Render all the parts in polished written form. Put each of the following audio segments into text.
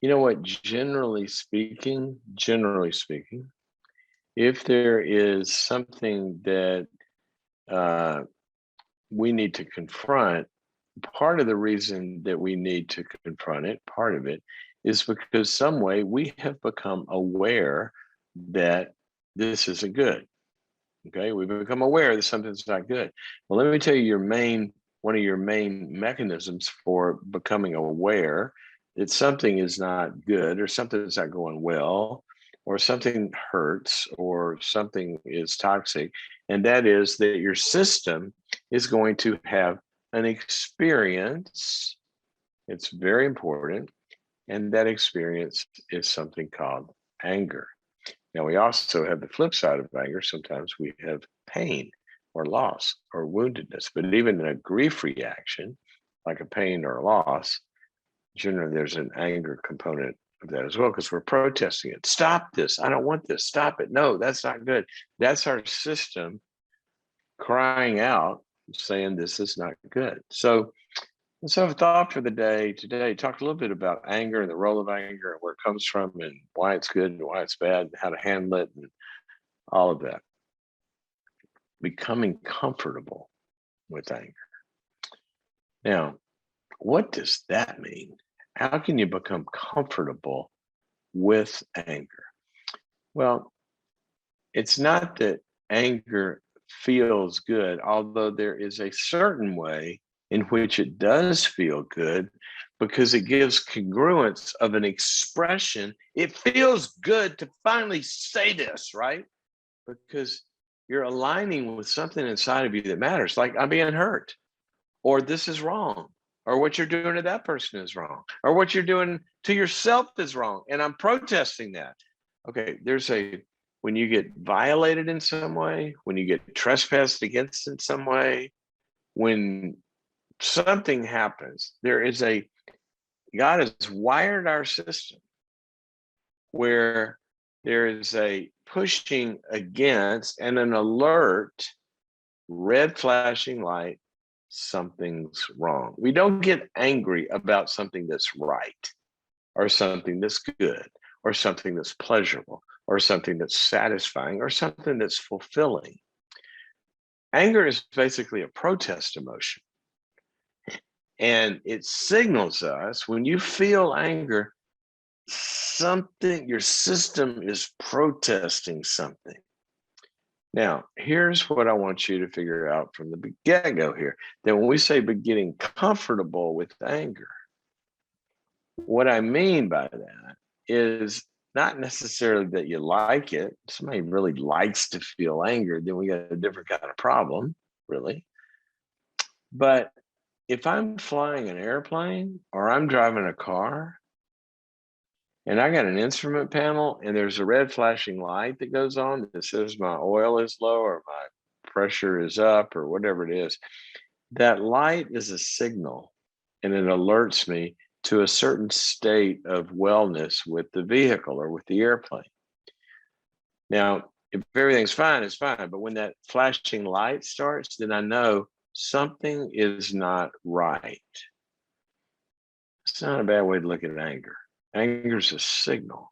You know what? Generally speaking, if there is something that uh, we need to confront, part of the reason that we need to confront it, part of it, is because some way we have become aware that this isn't good. Okay, we've become aware that something's not good. Well, let me tell you one of your main mechanisms for becoming aware that something is not good or something's not going well or something hurts or something is toxic, and that is that your system is going to have an experience. It's very important, and that experience is something called anger. Now, we also have the flip side of anger. Sometimes we have pain or loss or woundedness, but even in a grief reaction, like a pain or a loss, generally there's an anger component of that as well, because we're protesting it. Stop this. I don't want this. Stop it. No, that's not good. That's our system crying out, saying this is not good. So a thought for the day today, talked a little bit about anger and the role of anger and where it comes from and why it's good and why it's bad and how to handle it and all of that. Becoming comfortable with anger. Now, what does that mean? How can you become comfortable with anger? Well, it's not that anger feels good, although there is a certain way in which it does feel good because it gives congruence of an expression. It feels good to finally say this, right? Because you're aligning with something inside of you that matters, like I'm being hurt, or this is wrong, or what you're doing to that person is wrong, or what you're doing to yourself is wrong. And I'm protesting that. Okay, when you get violated in some way, when you get trespassed against in some way, when something happens, God has wired our system where there is a pushing against and an alert, red flashing light, something's wrong. We don't get angry about something that's right or something that's good or something that's pleasurable or something that's satisfying or something that's fulfilling. Anger is basically a protest emotion. And it signals us when you feel anger, your system is protesting something. Now, here's what I want you to figure out from the get-go here, that when we say getting comfortable with anger, what I mean by that is not necessarily that you like it. Somebody really likes to feel anger, then we got a different kind of problem, really. But if I'm flying an airplane or I'm driving a car and I got an instrument panel and there's a red flashing light that goes on that says my oil is low or my pressure is up or whatever it is, that light is a signal and it alerts me to a certain state of wellness with the vehicle or with the airplane. Now, if everything's fine, it's fine. But when that flashing light starts, then I know something is not right. It's not a bad way to look at anger. Anger is a signal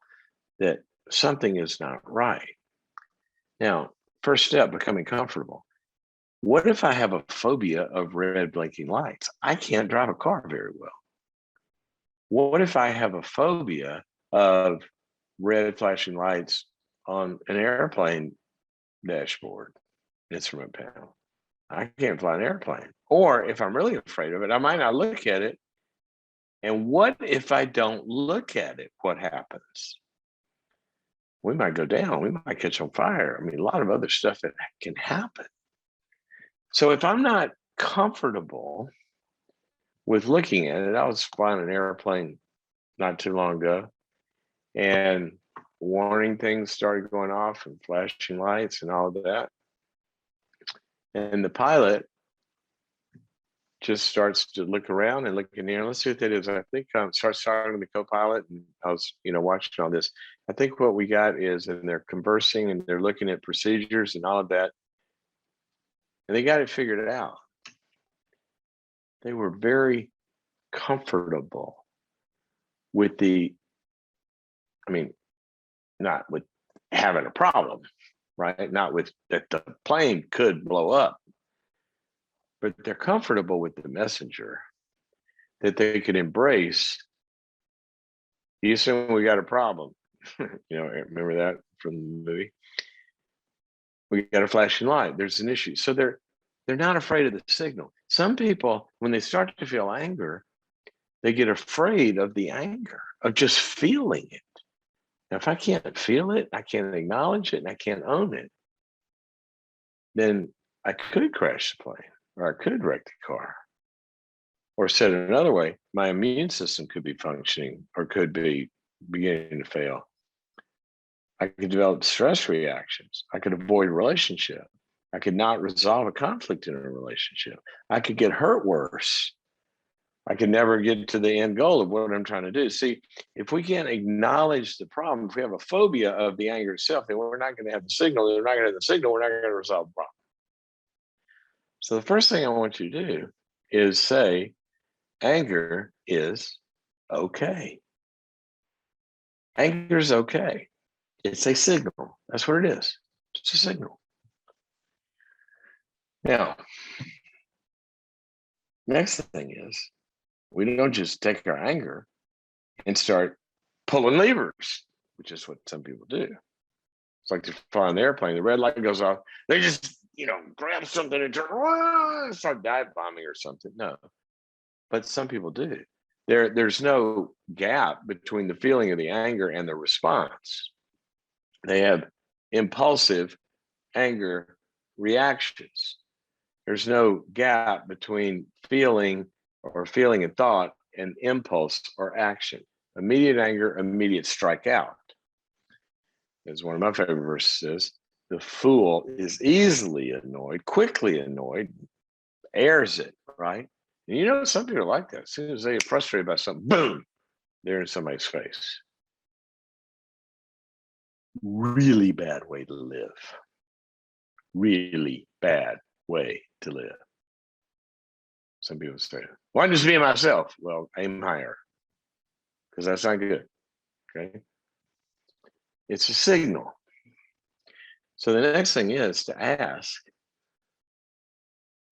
that something is not right. Now, first step, becoming comfortable. What if I have a phobia of red blinking lights? I can't drive a car very well. What if I have a phobia of red flashing lights on an airplane dashboard, instrument panel? I can't fly an airplane. Or if I'm really afraid of it, I might not look at it. And what if I don't look at it? What happens? We might go down. We might catch on fire. I mean, a lot of other stuff that can happen. So if I'm not comfortable with looking at it, I was flying an airplane not too long ago, and warning things started going off and flashing lights and all of that. And the pilot just starts to look around and look in the air. Let's see what that is. I think starts talking to the co-pilot, and I was, watching all this. I think what we got is, and they're conversing and they're looking at procedures and all of that, and they got it figured out. They were very comfortable with the I mean, not with having a problem, right? Not with that the plane could blow up, but they're comfortable with the messenger that they could embrace. You assume we got a problem. Remember that from the movie? We got a flashing light. There's an issue. So they're not afraid of the signal. Some people, when they start to feel anger, they get afraid of the anger, of just feeling it. Now, if I can't feel it, I can't acknowledge it, and I can't own it, then I could crash the plane, or I could wreck the car. Or said another way, my immune system could be functioning or could be beginning to fail. I could develop stress reactions. I could avoid a relationship. I could not resolve a conflict in a relationship. I could get hurt worse. I could never get to the end goal of what I'm trying to do. See, if we can't acknowledge the problem, if we have a phobia of the anger itself, then we're not going to have the signal. We're not going to have the signal. We're not going to resolve the problem. So the first thing I want you to do is say, anger is okay. Anger is okay. It's a signal. That's what it is. It's a signal. Now, next thing is, we don't just take our anger and start pulling levers, which is what some people do. It's like they're flying the airplane, the red light goes off, they just, grab something and start dive bombing or something. No, but some people do. There's no gap between the feeling of the anger and the response. They have impulsive anger reactions. There's no gap between feeling and thought and impulse or action. Immediate anger, immediate strike out. As one of my favorite verses says, the fool is easily annoyed, quickly annoyed, airs it, right? And some people are like that. As soon as they get frustrated by something, boom, they're in somebody's face. Really bad way to live. Really bad way to live. Some people say, well, I'm just being myself. Well, aim higher, because that's not good. Okay. It's a signal. So the next thing is to ask,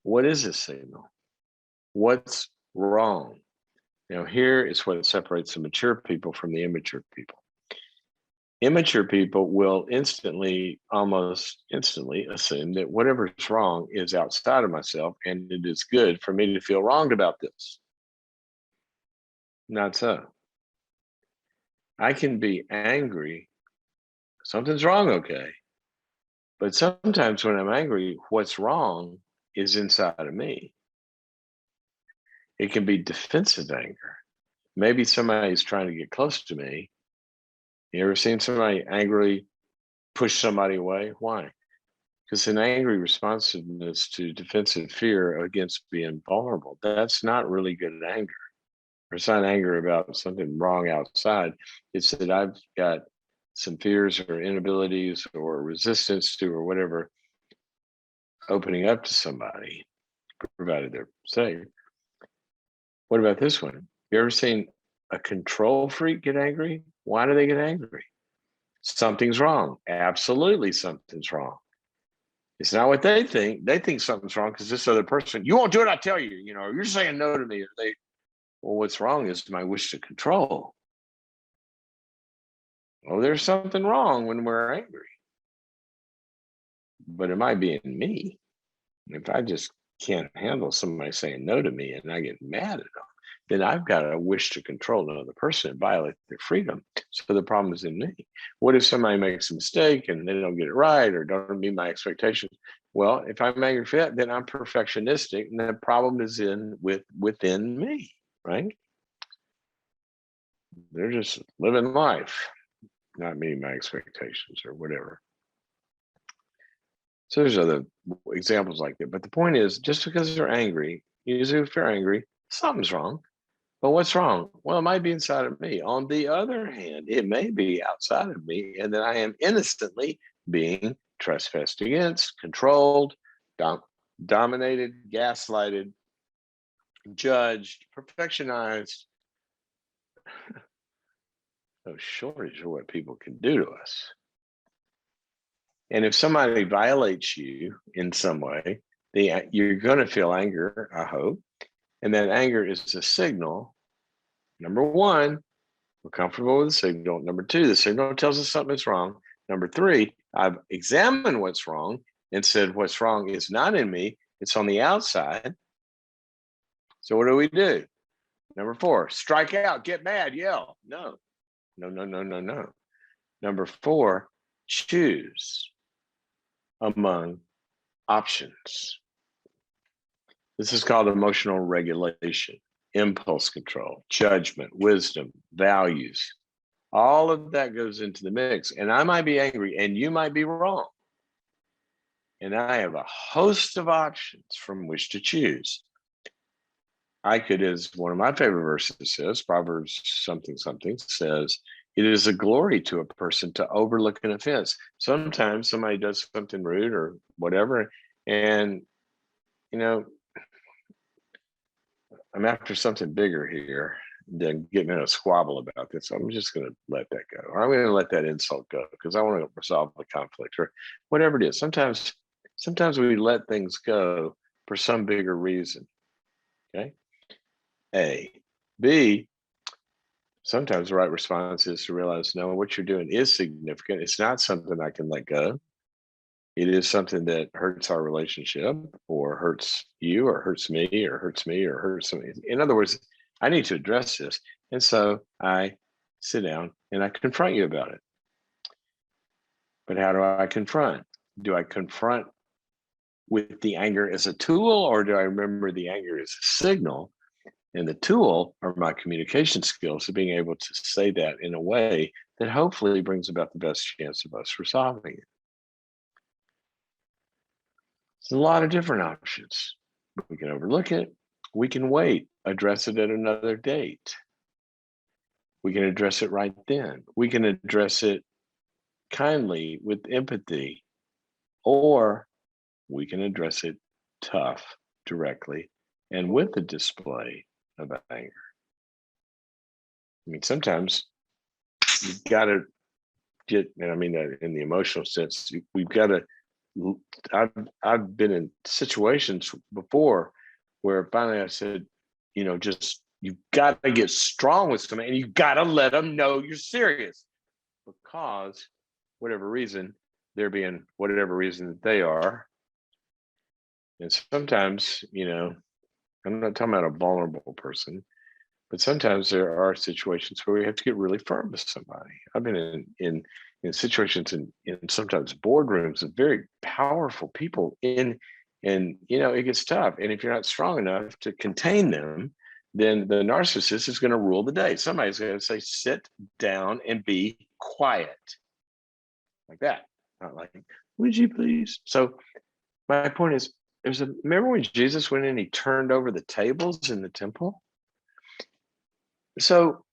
what is this signal? What's wrong? Here is what separates the mature people from the immature people. Immature people will almost instantly assume that whatever is wrong is outside of myself, and it is good for me to feel wronged about this. Not so. I can be angry. Something's wrong, okay. But sometimes when I'm angry, what's wrong is inside of me. It can be defensive anger. Maybe somebody's trying to get close to me. You ever seen somebody angrily push somebody away? Why? Because an angry responsiveness to defensive fear against being vulnerable, that's not really good anger. It's not anger about something wrong outside. It's that I've got some fears or inabilities or resistance to or whatever opening up to somebody, provided they're safe. What about this one? You ever seen a control freak get angry? Why do they get angry? Something's wrong. Absolutely something's wrong. It's not what they think. They think something's wrong because this other person, you won't do it, I tell you, you're saying no to me. Well, what's wrong is my wish to control. Well, there's something wrong when we're angry. But it might be in me. If I just can't handle somebody saying no to me and I get mad at them, then I've got a wish to control another person and violate their freedom. So the problem is in me. What if somebody makes a mistake and they don't get it right or don't meet my expectations? Well, if I'm angry for that, then I'm perfectionistic, and the problem is within me, right? They're just living life, not meeting my expectations or whatever. So there's other examples like that. But the point is, just because they're angry, usually if they're angry, something's wrong. But what's wrong? Well, it might be inside of me. On the other hand, it may be outside of me, and that I am innocently being trespassed against, controlled, dominated, gaslighted, judged, perfectionized, no shortage of what people can do to us. And if somebody violates you in some way, you're going to feel anger, I hope. And that anger is a signal. Number one, we're comfortable with the signal. Number two, the signal tells us something's wrong. Number three, I've examined what's wrong and said what's wrong is not in me, it's on the outside. So what do? Number four, strike out, get mad, yell. No. Number four, choose among options. This is called emotional regulation, impulse control, judgment, wisdom, values. All of that goes into the mix. And I might be angry and you might be wrong. And I have a host of options from which to choose. I could, as one of my favorite verses says, Proverbs something says, it is a glory to a person to overlook an offense. Sometimes somebody does something rude or whatever, and I'm after something bigger here than getting in a squabble about this. I'm just going to let that go, or I'm going to let that insult go because I want to resolve the conflict or whatever it is. Sometimes we let things go for some bigger reason. Okay. A. B. Sometimes the right response is to realize, no, what you're doing is significant. It's not something I can let go. It is something that hurts our relationship or hurts you or hurts me or hurts me or hurts somebody. In other words, I need to address this. And so I sit down and I confront you about it. But how do I confront? Do I confront with the anger as a tool, or do I remember the anger as a signal? And the tool are my communication skills of being able to say that in a way that hopefully brings about the best chance of us resolving it. There's a lot of different options. We can overlook it. We can wait, address it at another date. We can address it right then. We can address it kindly with empathy, or we can address it tough, directly, and with a display of anger. I mean, sometimes you've got to get, and I mean that in the emotional sense, we've got to, I've been in situations before where finally I said, just, you've got to get strong with somebody and you've got to let them know you're serious, because whatever reason, they're being whatever reason that they are. And sometimes, I'm not talking about a vulnerable person, but sometimes there are situations where we have to get really firm with somebody. I've been in situations in sometimes boardrooms of very powerful people and it gets tough. And if you're not strong enough to contain them, then the narcissist is going to rule the day. Somebody's going to say, sit down and be quiet. Like that. Not like, would you please? So my point is, remember when Jesus went in, he turned over the tables in the temple? So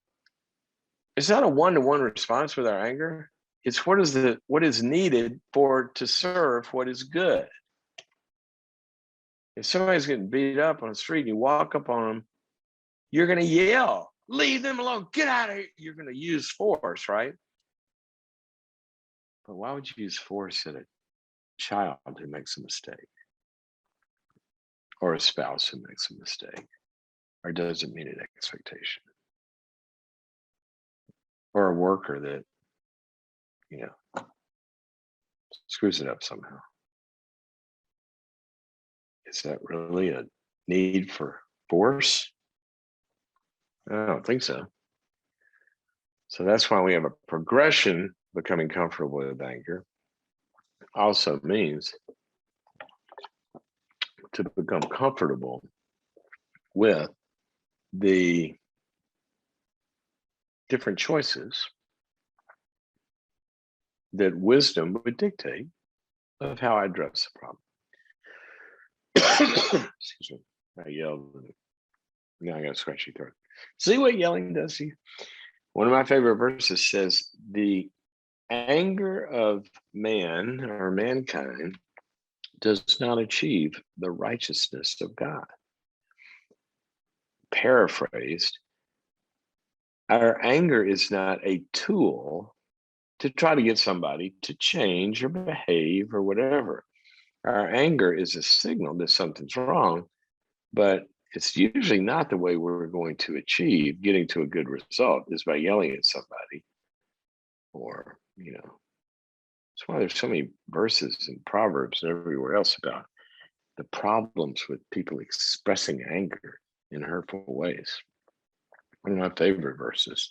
it's not a one-to-one response with our anger. It's what is needed to serve what is good. If somebody's getting beat up on the street and you walk up on them, you're going to yell, leave them alone, get out of here. You're going to use force, right? But why would you use force at a child who makes a mistake? Or a spouse who makes a mistake? Or doesn't meet an expectation? Or a worker that, screws it up somehow? Is that really a need for force? I don't think so. So that's why we have a progression. Becoming comfortable with anger also means to become comfortable with the different choices that wisdom would dictate of how I address the problem. Excuse me. I yelled. Now I got a scratchy throat. See what yelling does to you? One of my favorite verses says, the anger of man or mankind does not achieve the righteousness of God. Paraphrased, Our anger is not a tool to try to get somebody to change or behave or whatever. Our anger is a signal that something's wrong, but it's usually not the way we're going to achieve getting to a good result is by yelling at somebody or, that's why there's so many verses and proverbs and everywhere else about the problems with people expressing anger in hurtful ways. One of my favorite verses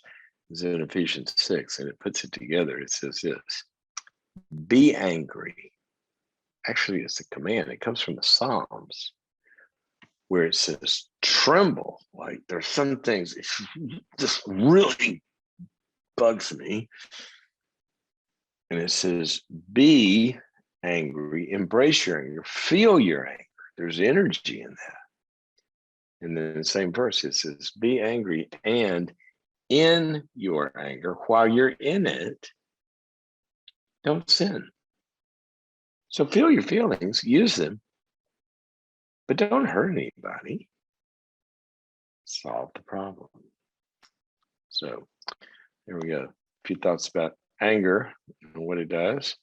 is in Ephesians 6, and it puts it together. It says this: be angry. Actually, it's a command. It comes from the Psalms, where it says tremble. Like there's some things that just really bugs me. And it says, be angry, embrace your anger, feel your anger. There's energy in that. And then the same verse, it says, be angry, and in your anger, while you're in it, don't sin. So feel your feelings, use them, but don't hurt anybody. Solve the problem. So there we go. A few thoughts about anger and what it does.